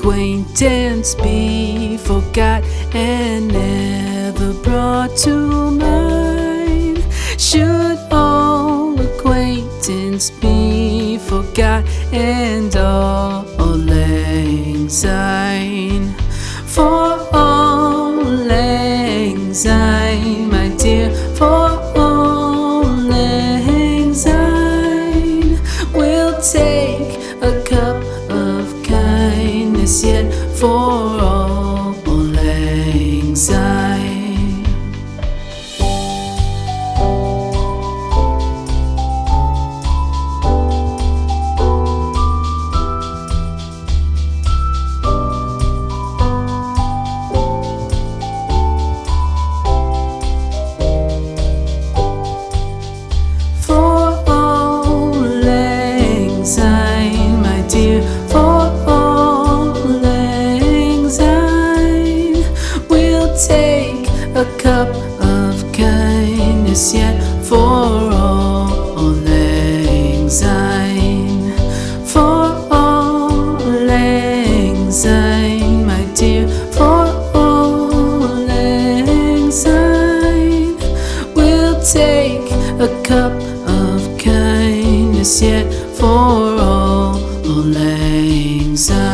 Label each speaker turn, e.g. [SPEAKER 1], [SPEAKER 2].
[SPEAKER 1] acquaintance be forgot and never brought to mind? Should all acquaintance be forgot and all lang syne? For all lang syne, my dear, for all lang syne, we'll take a cup of kindness yet for all lang syne. Take a cup of kindness yet for all lang syne. For all lang syne, my dear, for all lang syne, we'll take a cup of kindness yet for all lang syne.